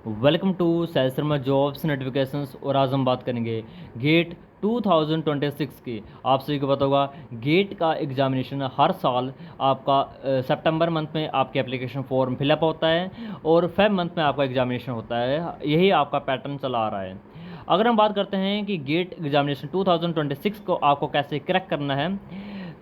Welcome to Sahil Sharma jobs notifications. और आज हम बात करेंगे गेट 2026 की। आप सभी को पता होगा गेट का एग्जामिनेशन हर साल आपका सितंबर मंथ में आपके एप्लीकेशन फॉर्म फिलअप होता है और फेब मंथ में आपका एग्जामिनेशन होता है। यही आपका पैटर्न चला आ रहा है। अगर हम बात करते हैं कि गेट एग्जामिनेशन 2026 को आपको कैसे क्रैक करना है,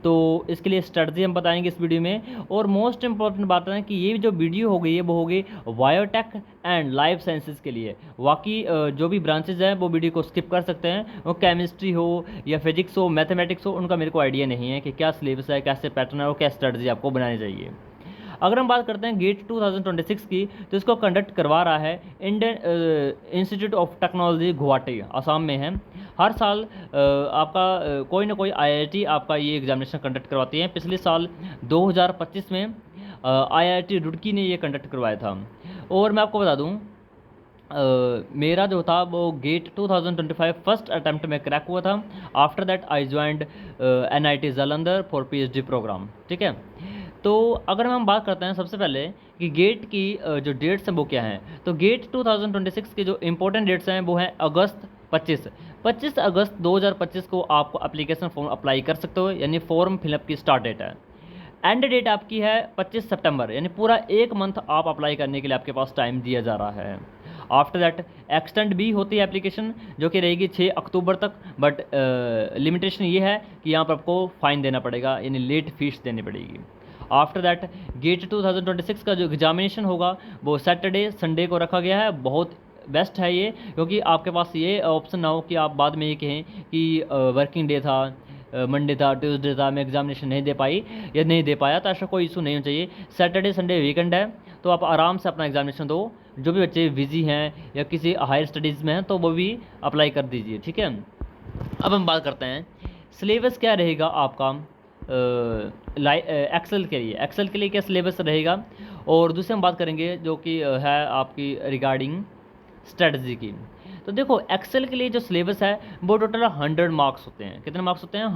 तो इसके लिए स्ट्रेटजी हम बताएंगे इस वीडियो में। और मोस्ट इंपॉर्टेंट बात है कि ये जो वीडियो हो गई है वो होगी बायोटेक एंड लाइफ साइंसेज के लिए। बाकी जो भी ब्रांचेज हैं वो वीडियो को स्किप कर सकते हैं। वो केमिस्ट्री हो या फिजिक्स हो, मैथमेटिक्स हो, उनका मेरे को आइडिया नहीं है कि क्या सिलेबस है, कैसे पैटर्न है और क्या स्ट्रेटजी आपको बनानी चाहिए। अगर हम बात करते हैं गेट 2026 की, तो इसको कंडक्ट करवा रहा है Indian institute of technology Guwahati, Assam में है। हर साल आपका कोई ना कोई आईआईटी आपका ये एग्जामिनेशन कंडक्ट करवाती है। पिछले साल 2025 में आईआईटी रुड़की ने ये कंडक्ट करवाया था। और मैं आपको बता दूं, मेरा जो था वो गेट 2025 फर्स्ट अटैम्प्ट में क्रैक हुआ था। After that I joined NIT Jalandhar for PhD programme. ठीक है, तो अगर हम बात करते हैं सबसे पहले कि गेट की जो डेट्स हैं वो क्या हैं, तो गेट 2026 के जो इंपॉर्टेंट डेट्स हैं वो हैं अगस्त 25 अगस्त 2025 को आप एप्लीकेशन फॉर्म अप्लाई कर सकते हो, यानी फॉर्म फिलअप की स्टार्ट डेट है। एंड डेट आपकी है 25 सितंबर, यानी पूरा एक मंथ आप अप्लाई करने के लिए आपके पास टाइम दिया जा रहा है। आफ्टर दैट एक्सटेंड भी होती है एप्लीकेशन, जो कि रहेगी 6 अक्टूबर तक। बट लिमिटेशन ये है कि यहाँ पर आपको फ़ाइन देना पड़ेगा, यानी लेट फीस देनी पड़ेगी। आफ्टर दैट गेट 2026 का जो एग्जामिनेशन होगा वो सैटरडे संडे को रखा गया है। बहुत बेस्ट है ये, क्योंकि आपके पास ये ऑप्शन ना हो कि आप बाद में ये कहें कि वर्किंग डे था, मंडे था, ट्यूसडे था, मैं एग्जामिनेशन नहीं दे पाई या नहीं दे पाया। तो ऐसा कोई इशू नहीं होना चाहिए। सैटरडे संडे वीकेंड है, तो आप आराम से अपना एग्जामिनेशन दो। जो भी बच्चे बिजी हैं या किसी हायर स्टडीज़ में हैं तो वो भी अप्लाई कर दीजिए। ठीक है, अब हम बात करते हैं सिलेबस क्या रहेगा आपका एक्सेल के लिए क्या सिलेबस रहेगा। और दूसरे हम बात करेंगे जो कि है आपकी रिगार्डिंग स्ट्रेटजी की। तो देखो, एक्सेल के लिए जो सिलेबस है वो टोटल 100 मार्क्स होते हैं। कितने मार्क्स होते हैं?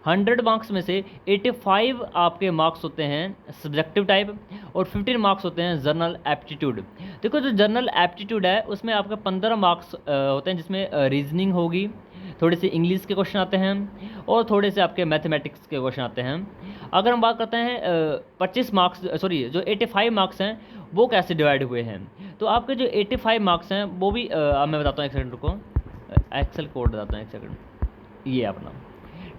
100 मार्क्स में से 85 आपके मार्क्स होते हैं सब्जेक्टिव टाइप और 15 मार्क्स होते हैं जर्नल एप्टीट्यूड। देखो, जो जर्नल एप्टीट्यूड है उसमें आपके 15 मार्क्स होते हैं, जिसमें रीजनिंग होगी, थोड़े से इंग्लिश के क्वेश्चन आते हैं और थोड़े से आपके मैथमेटिक्स के क्वेश्चन आते हैं। अगर हम बात करते हैं 25 मार्क्स, सॉरी जो 85 मार्क्स हैं वो कैसे डिवाइड हुए हैं, तो आपके जो 85 मार्क्स हैं वो भी अब मैं बताता हूँ, एक सेकंड रुको, एक्सेल कोड बताता हूँ, एक सेकंड। ये अपना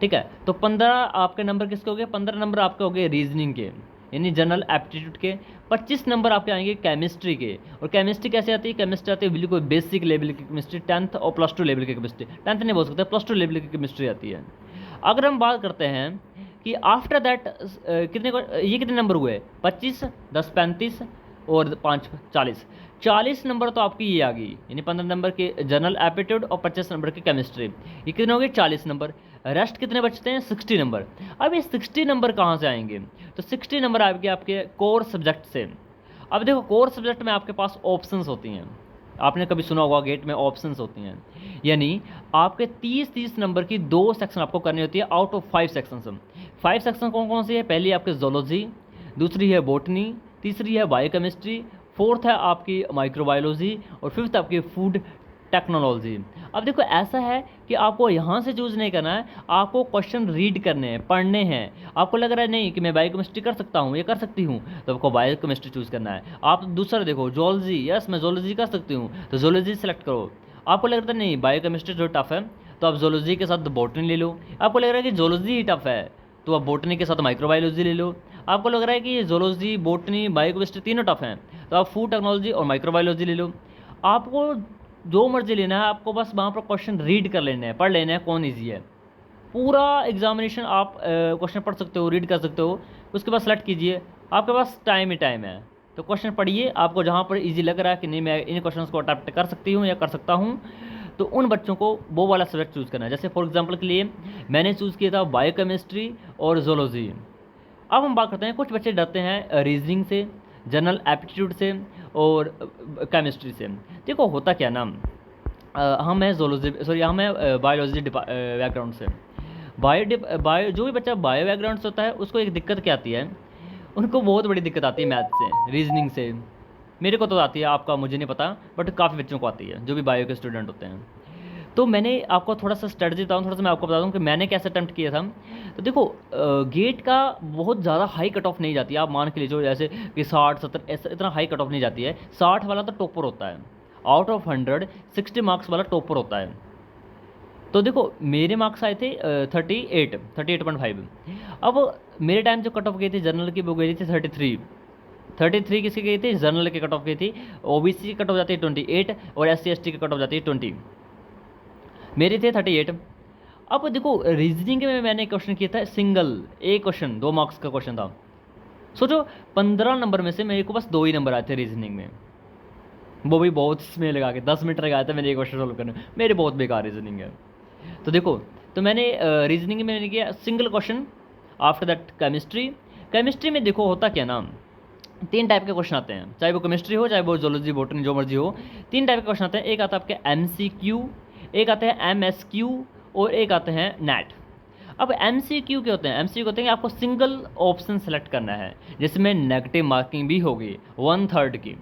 ठीक है। तो 15 आपके नंबर किसके हो गए? 15 नंबर आपके हो गए रीजनिंग के, यानी जनरल एप्टीट्यूड के। 25 नंबर आपके आएंगे केमिस्ट्री के। और केमिस्ट्री कैसे आती है? केमिस्ट्री आती है बिल्कुल बेसिक लेवल की केमिस्ट्री, 10th और +2 लेवल की केमिस्ट्री। 10th नहीं बोल सकते, +2 लेवल की केमिस्ट्री आती है। अगर हम बात करते हैं कि आफ्टर दैट कितने को, ये कितने नंबर हुए? 25, 10 35 और 5 40। 40 नंबर तो आपकी ये आ गई, यानी 15 नंबर के जनरल एप्टीट्यूड और 25 नंबर की केमिस्ट्री। ये कितने हो गए? 40 नंबर। रेस्ट कितने बचते हैं? 60 नंबर। अब ये 60 नंबर कहाँ से आएंगे? तो 60 नंबर आएंगे आपके कोर सब्जेक्ट से। अब देखो, कोर सब्जेक्ट में आपके पास ऑप्शंस होती हैं। आपने कभी सुना होगा गेट में ऑप्शंस होती हैं, यानी आपके 30 नंबर की 2 सेक्शन आपको करनी होती है आउट ऑफ 5 सेक्शन। 5 सेक्शन कौन कौन सी है? पहली आपकी जोलॉजी, दूसरी है बॉटनी, तीसरी है बायोकेमिस्ट्री, फोर्थ है आपकी माइक्रोबायोलॉजी और फिफ्थ आपकी फूड टेक्नोलॉजी। अब देखो, ऐसा है कि आपको यहाँ से चूज़ नहीं करना है, आपको क्वेश्चन रीड करने हैं, पढ़ने हैं। आपको लग रहा है नहीं कि मैं बायोकेमिस्ट्री कर सकता हूँ, ये कर सकती हूँ, तो आपको बायोकेमिस्ट्री चूज़ करना है। आप दूसरा देखो, जोलॉजी, यस मैं जोलॉजी कर सकती हूँ, तो जोलॉजी सेलेक्ट करो। आपको लग रहा है नहीं बायोकेमिस्ट्री जो टफ है, तो आप जोलॉजी के साथ बॉटनी ले लो। आपको लग रहा है कि जोलॉजी ही टफ है, तो आप बॉटनी के साथ माइक्रोबायोलॉजी ले लो। आपको लग रहा है कि जोलॉजी, बॉटनी, बायोकेमिस्ट्री तीनों टफ हैं, तो आप फूड टेक्नोलॉजी और माइक्रोबायोलॉजी ले लो। आपको जो मर्जी लेना है, आपको बस वहाँ पर क्वेश्चन रीड कर लेना है, पढ़ लेना है कौन ईजी है। पूरा एग्जामिनेशन आप क्वेश्चन पढ़ सकते हो, रीड कर सकते हो, उसके बाद सेलेक्ट कीजिए। आपके पास टाइम ही टाइम है, तो क्वेश्चन पढ़िए। आपको जहाँ पर इजी लग रहा है कि नहीं मैं इन क्वेश्चन को अटैम्प्ट कर सकती हूँ या कर सकता हूँ, तो उन बच्चों को वो वाला सब्जेक्ट चूज़ करना है। जैसे फॉर एग्जाम्पल के लिए मैंने चूज़ किया था बायोकेमिस्ट्री और जोलॉजी। अब हम बात करते हैं, कुछ बच्चे डरते हैं रीजनिंग से, जनरल एप्टीट्यूड से और केमिस्ट्री से। देखो होता क्या ना, हम हैं जोलॉजी, सॉरी हम हैं बायोलॉजी बैकग्राउंड से। बायो जो भी बच्चा बायो बैकग्राउंड से होता है उसको एक दिक्कत क्या आती है, उनको बहुत बड़ी दिक्कत आती है मैथ से, रीजनिंग से। मेरे को तो आती है, आपका मुझे नहीं पता, बट काफ़ी बच्चों को आती है जो भी बायो के स्टूडेंट होते हैं। तो मैंने आपको थोड़ा सा स्ट्रेटजी बताऊँ, थोड़ा सा मैं आपको बता दूँ कि मैंने कैसे अटैम्प्ट किया था। तो देखो गेट का बहुत ज़्यादा हाई कट ऑफ नहीं जाती है, आप मान के लीजिए जैसे कि 60-70 ऐसा इतना हाई कट ऑफ नहीं जाती है। 60 वाला तो टॉपर होता है, आउट ऑफ 100 60 मार्क्स वाला टॉपर होता है। तो देखो मेरे मार्क्स आए थे 38.5। अब मेरे टाइम जो कट ऑफ गई थी जनरल की, वो गई थी 33 किसकी गई थी, जनरल की कट ऑफ गई थी। ओबीसी की कट ऑफ जाती है 28 और SC ST की कट ऑफ जाती है 20। मेरे थे 38। अब देखो रीजनिंग में मैंने क्वेश्चन किया था सिंगल, एक क्वेश्चन 2 मार्क्स का क्वेश्चन था। सोचो 15 नंबर में से मेरे को बस 2 ही नंबर आए थे रीजनिंग में, वो भी बहुत समय लगा के 10 मिनट लगाया था मैंने एक क्वेश्चन सोल्व करने में। मेरे बहुत बेकार रीजनिंग है। तो देखो, तो मैंने रीजनिंग में मैंने किया single question. After that chemistry में देखो होता क्या ना, 3 टाइप के क्वेश्चन आते हैं, चाहे वो केमिस्ट्री हो चाहे वो जोलॉजी बॉटनी जो मर्जी हो। 3 टाइप के क्वेश्चन आते हैं। एक आता है आपके MCQ, एक आते हैं MSQ और एक आते हैं नेट। अब MCQ के होते हैं, MCQ होते हैं कि आपको सिंगल ऑप्शन सेलेक्ट करना है जिसमें नेगेटिव मार्किंग भी होगी 1/3 की।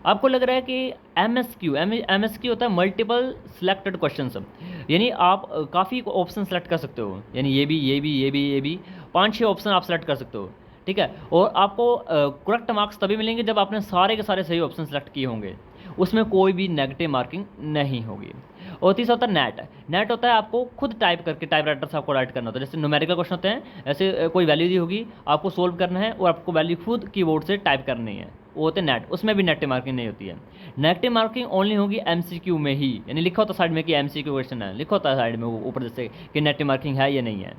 आपको लग रहा है कि MSQ होता है मल्टीपल सिलेक्टेड क्वेश्चन, यानी आप काफ़ी ऑप्शन सेलेक्ट कर सकते हो, यानी ये भी 5-6 ऑप्शन आप सेलेक्ट कर सकते हो, ठीक है। और आपको करेक्ट मार्क्स तभी मिलेंगे जब आपने सारे के सारे सही ऑप्शन सेलेक्ट किए होंगे, उसमें कोई भी नेगेटिव मार्किंग नहीं होगी। और तीसरा होता है नेट होता है आपको खुद टाइप करके टाइप राइटर से आपको राइट करना होता है। जैसे न्यूमेरिकल क्वेश्चन होते हैं, ऐसे कोई वैल्यू दी होगी आपको सोल्व करना है और आपको वैल्यू खुद कीबोर्ड से टाइप करनी है, वो होते हैं नेट। उसमें भी नेगेटिव मार्किंग नहीं होती है। नेगेटिव मार्किंग ओनली होगी MCQ में ही, यानी लिखा होता है साइड में कि MCQ क्वेश्चन है, लिखा होता है साइड में ऊपर जैसे कि नेगेटिव मार्किंग है या नहीं है।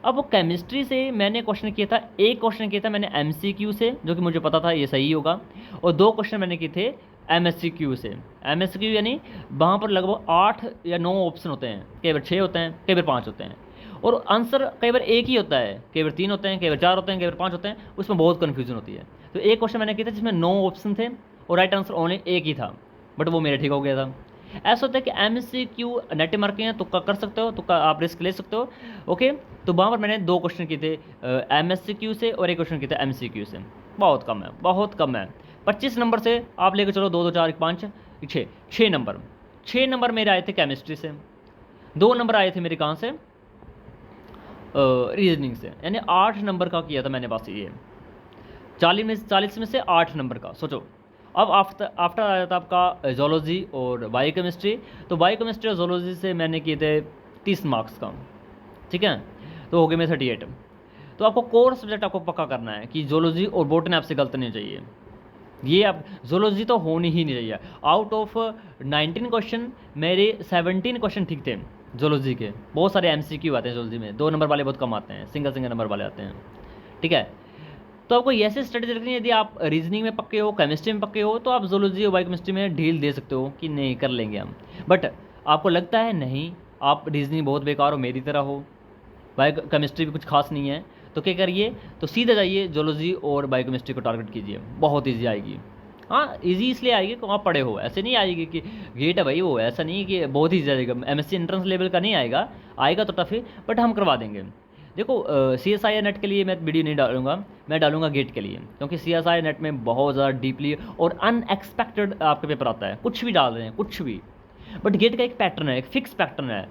अब वो केमिस्ट्री से मैंने क्वेश्चन किया था, एक क्वेश्चन किया था मैंने MCQ से जो कि मुझे पता था ये सही होगा, और 2 क्वेश्चन मैंने किए थे MSCQ से। MSCQ यानी वहाँ पर लगभग 8 या 9 ऑप्शन होते हैं, कई बार 6 होते हैं, कई बार 5 होते हैं, और आंसर कई बार एक ही होता है, कई बार 3 होते हैं, कई बार 4 होते हैं, कई बार 5 होते हैं, उसमें बहुत कन्फ्यूजन होती है। तो एक क्वेश्चन मैंने किया था जिसमें 9 ऑप्शन थे और राइट आंसर ओनली एक ही था, बट वो मेरा ठीक हो गया था। ऐसा होता है कि MCQ नेगेटिव मार्किंग है, तुक्का कर सकते हो, तुक्का आप रिस्क ले सकते हो, ओके। तो वहाँ पर मैंने 2 क्वेश्चन किए थे MSCQ से और एक क्वेश्चन किए थे MCQ से। बहुत कम है। 25 नंबर से आप लेकर चलो 2 2 4 1 5 6 नंबर। 6 नंबर मेरे आए थे केमिस्ट्री से, 2 नंबर आए थे मेरे कहाँ से, रीजनिंग से, यानी 8 नंबर का किया था मैंने बस ये 40 में से 8 नंबर का। सोचो अब आफ्टर आया था आपका जोलॉजी और बायोकेमिस्ट्री। तो बायोकेमिस्ट्री और जोलॉजी से मैंने किए थे 30 मार्क्स का, ठीक है, तो हो गए मैं 38। तो आपको कोर सब्जेक्ट आपको पक्का करना है कि जोलॉजी और बॉटनी आपसे गलत नहीं चाहिए, ये आप जोलॉजी तो होनी ही नहीं चाहिए। आउट ऑफ 19 क्वेश्चन मेरे 17 क्वेश्चन ठीक थे जोलॉजी के। बहुत सारे MCQ आते हैं जोलॉजी में, 2 नंबर वाले बहुत कम आते हैं, सिंगल नंबर वाले आते हैं, ठीक है। तो आपको ऐसे स्ट्रेटेजी रखनी है, यदि आप रीजनिंग में पक्के हो, केमिस्ट्री में पक्के हो, तो आप जोलॉजी और बायोकेमिस्ट्री में ढील दे सकते हो कि नहीं कर लेंगे हम। बट आपको लगता है नहीं आप रीजनिंग बहुत बेकार हो, मेरी तरह हो, बायोकेमिस्ट्री भी कुछ खास नहीं है, तो क्या करिए, तो सीधा जाइए जोलॉजी और बायोकेमिस्ट्री को टारगेट कीजिए, बहुत ईजी आएगी। हाँ ईजी इसलिए आएगी कि वहाँ पढ़े हो, ऐसे नहीं आएगी कि गेट है भाई वो, ऐसा नहीं कि बहुत ईजी आएगा, MSc एंट्रेंस लेवल का नहीं आएगा, आएगा तो टफ है, बट हम करवा देंगे। देखो CSIR नेट के लिए मैं वीडियो नहीं डालूंगा, मैं डालूंगा गेट के लिए, क्योंकि CSIR नेट में बहुत ज़्यादा डीपली और अनएक्सपेक्टेड आपके पेपर आता है, कुछ भी डाल रहे हैं कुछ भी, बट गेट का एक पैटर्न है, एक फिक्स पैटर्न है,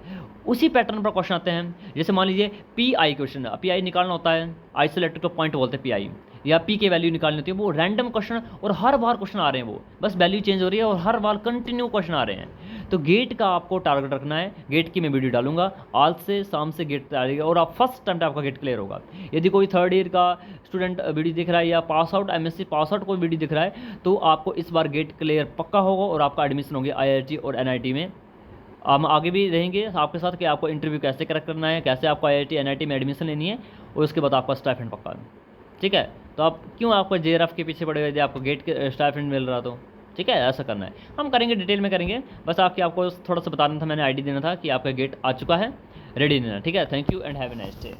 उसी पैटर्न पर क्वेश्चन आते हैं। जैसे मान लीजिए PI क्वेश्चन, PI निकालना होता है, आइसोलेटेड का पॉइंट बोलते हैं PI, या P की वैल्यू निकालनी होती है, वो रैंडम क्वेश्चन और हर बार क्वेश्चन आ रहे हैं, वो बस वैल्यू चेंज हो रही है और हर बार कंटिन्यू क्वेश्चन आ रहे हैं। तो गेट का आपको टारगेट रखना है, गेट की मैं वीडियो डालूंगा, आज से शाम से गेट तैयारी और आप फर्स्ट टाइम आपका गेट क्लियर होगा। यदि कोई 3rd ईयर का स्टूडेंट वीडियो दिख रहा है या pass out MSc pass out कोई वीडियो दिख रहा है, तो आपको इस बार गेट क्लियर पक्का होगा और आपका एडमिशन होगी IIT और NIT में। हम आगे भी रहेंगे आपके साथ कि आपको इंटरव्यू कैसे क्रैक करना है, कैसे आपको IIT NIT में एडमिशन लेनी है, और उसके बाद आपका स्टाइपेंड पक्का है, ठीक है। तो आप क्यों आपको JRF के पीछे पड़े हुए, यदि आपको गेट के स्टाइपेंड मिल रहा तो, ठीक है, ऐसा करना है। हम करेंगे, डिटेल में करेंगे, बस आपको थोड़ा सा बताना था, मैंने आईडी देना था कि आपका गेट आ चुका है, रेडी देना, ठीक है। Thank you and have a nice day.